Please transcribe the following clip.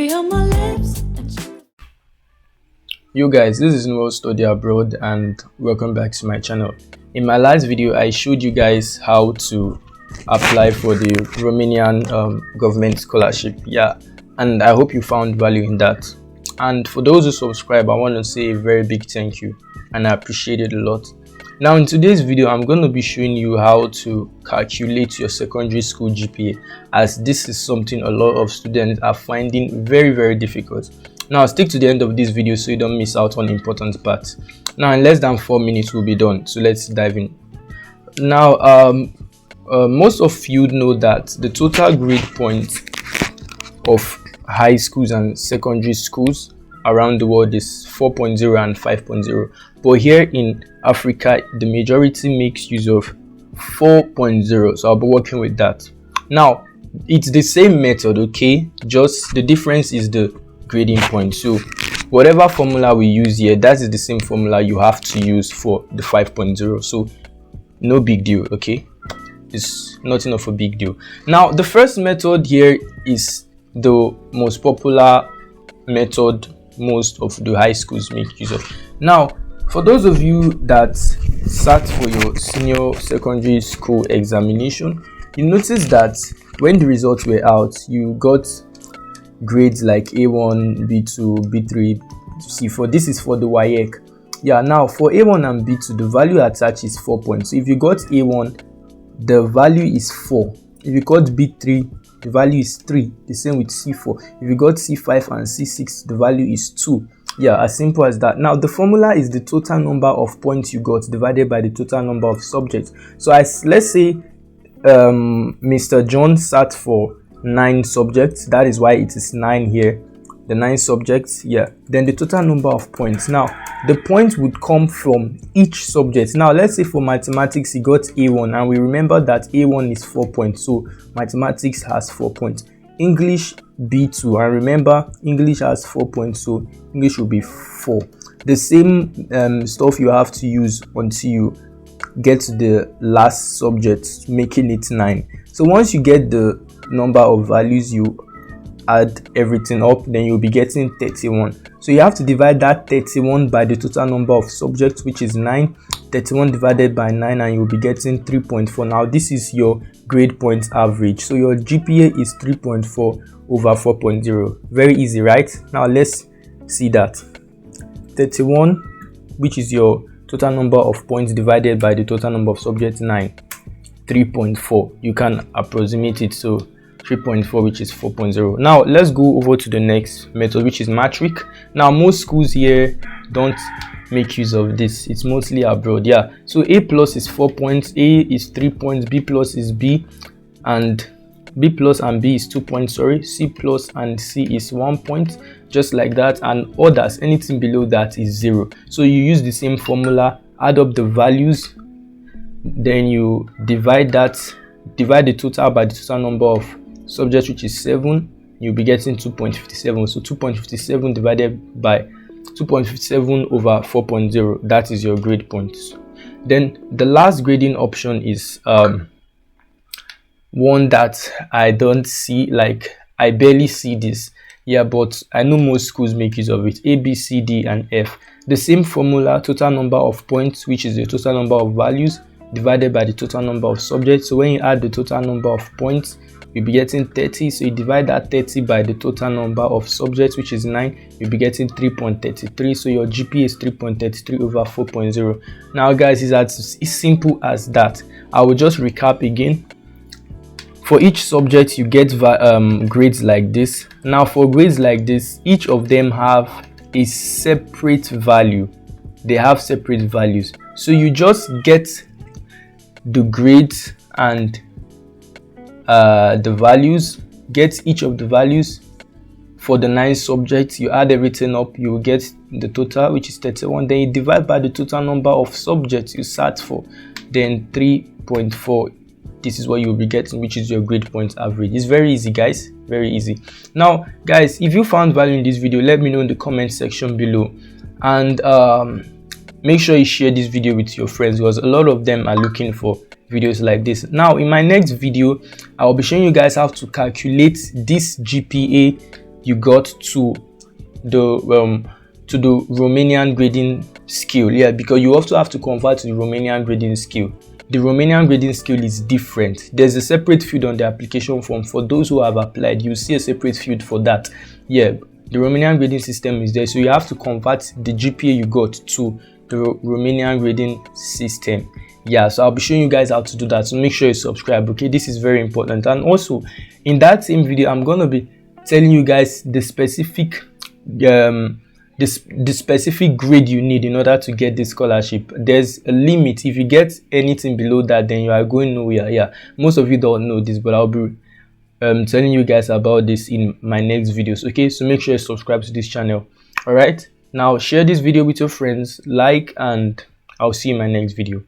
cherry on my lips. Yo guys, this is Noel Study Abroad and welcome back to my channel. In my last video, I showed you guys how to apply for the Romanian government scholarship. Yeah, and I hope you found value in that. And for those who subscribe, I want to say a very big thank you and I appreciate it a lot. Now in today's video, I'm going to be showing you how to calculate your secondary school GPA, as this is something a lot of students are finding very difficult. Now stick to the end of this video so you don't miss out on important parts. Now in less than 4 minutes we'll be done, so let's dive in. Now most of you know that the total grade points of high schools and secondary schools around the world is 4.0 and 5.0, but here in Africa the majority makes use of 4.0, so I'll be working with that. Now it's the same method, okay, just the difference is the grading point. So whatever formula we use here, that is the same formula you have to use for the 5.0, so no big deal, okay, it's nothing of a big deal. Now the first method here is the most popular method most of the high schools make use of. Now for those of you that sat for your senior secondary school examination, you notice that when the results were out, you got grades like A1, B2, B3, C4. This is for the WAEC. Yeah, now for A1 and B2, the value attached is 4 points. So if you got A1, the value is 4. If you got B3, the value is 3. The same with C4. If you got C5 and C6, the value is 2. Yeah, as simple as that. Now the formula is the total number of points you got divided by the total number of subjects. So let's say Mr. John sat for 9 subjects, that is why it is 9 here, the 9 subjects. Yeah, then the total number of points. Now the points would come from each subject. Now let's say for mathematics he got A1, and we remember that A1 is 4 points, so mathematics has 4 points. English B2, and remember English has 4 points, so English will be 4. The same stuff you have to use until you get to the last subject, making it 9. So once you get the number of values, you add everything up, then you'll be getting 31. So you have to divide that 31 by the total number of subjects, which is 9. 31 divided by 9, and you'll be getting 3.4. Now this is your grade point average, so your GPA is 3.4 over 4.0. Very easy, right? Now let's see that 31, which is your total number of points, divided by the total number of subjects, 9, 3.4. You can approximate it, so 3.4, which is 4.0. Now let's go over to the next method, which is metric. Now most schools here don't make use of this, it's mostly abroad. Yeah, so A plus is 4 points, A is 3 points, B plus is B, and B plus and B is 2 points, sorry, C plus and C is 1 point, just like that, and others, anything below that is 0. So you use the same formula, add up the values, then you divide the total by the total number of subjects, which is 7, you'll be getting 2.57. so 2.57 divided by 2.57 over 4.0, that is your grade points. Then the last grading option is one that I don't see, like I barely see this. Yeah, but I know most schools make use of it. A, B, C, D, and F. The same formula, total number of points, which is the total number of values, divided by the total number of subjects. So when you add the total number of points, you'll be getting 30. So you divide that 30 by the total number of subjects, which is 9, you'll be getting 3.33. So your GPA is 3.33 over 4.0. Now guys, it's as simple as that. I will just recap again. For each subject you get grades like this. Now for grades like this, each of them have a separate value. They have separate values, so you just get the grades and the values, get each of the values for the 9 subjects, you add everything up, you will get the total, which is 31. Then you divide by the total number of subjects you sat for, then 3.4. This is what you'll be getting, which is your grade point average. It's very easy, guys, very easy. Now guys, if you found value in this video, let me know in the comment section below, and make sure you share this video with your friends, because a lot of them are looking for videos like this. Now in my next video, I will be showing you guys how to calculate this GPA you got to the Romanian grading scale. Yeah, because you also have to convert to the Romanian grading scale. The Romanian grading scale is different. There's a separate field on the application form. For those who have applied, you see a separate field for that. Yeah, the Romanian grading system is there, so you have to convert the GPA you got to the Romanian grading system. Yeah, so I'll be showing you guys how to do that, so make sure you subscribe. Okay, this is very important. And also in that same video, I'm gonna be telling you guys the specific the specific grade you need in order to get this scholarship. There's a limit. If you get anything below that, then you are going nowhere. Yeah, most of you don't know this, but I'll be telling you guys about this in my next videos. Okay, so make sure you subscribe to this channel. All right, now share this video with your friends, like, and I'll see you in my next video.